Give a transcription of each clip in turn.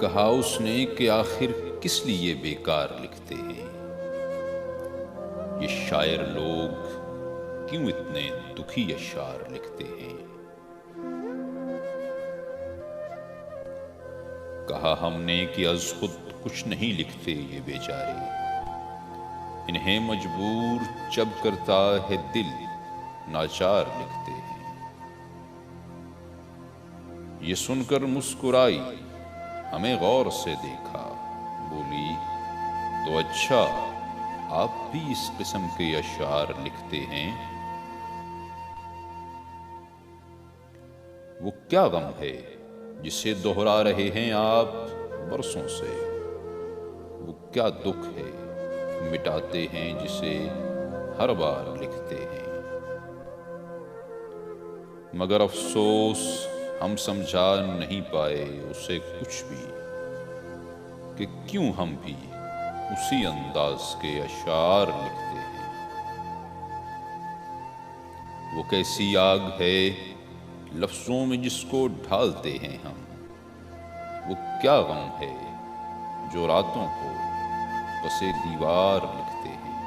کہا اس نے کہ آخر کس لیے بیکار لکھتے ہیں یہ شاعر لوگ، کیوں اتنے دکھی اشعار لکھتے ہیں؟ کہا ہم نے کہ از خود کچھ نہیں لکھتے یہ بیچارے، انہیں مجبور جب کرتا ہے دل ناچار لکھتے ہیں۔ یہ سن کر مسکرائی، ہمیں غور سے دیکھا، بولی تو اچھا آپ بھی اس قسم کے اشعار لکھتے ہیں؟ وہ کیا غم ہے جسے دہرا رہے ہیں آپ برسوں سے؟ وہ کیا دکھ ہے مٹاتے ہیں جسے ہر بار لکھتے ہیں؟ مگر افسوس ہم سمجھا نہیں پائے اسے کچھ بھی، کہ کیوں ہم بھی اسی انداز کے اشعار لکھتے ہیں۔ وہ کیسی آگ ہے لفظوں میں جس کو ڈھالتے ہیں ہم، وہ کیا غم ہے جو راتوں کو پسے دیوار لکھتے ہیں۔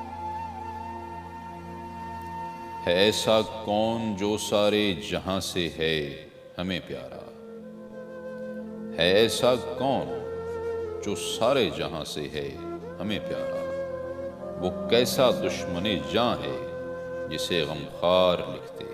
ہے ایسا کون جو سارے جہاں سے ہے ہمیں پیارا؟ ہے ایسا کون جو سارے جہاں سے ہے ہمیں پیارا؟ وہ کیسا دشمن جاں ہے جسے غمخوار لکھتے ہیں۔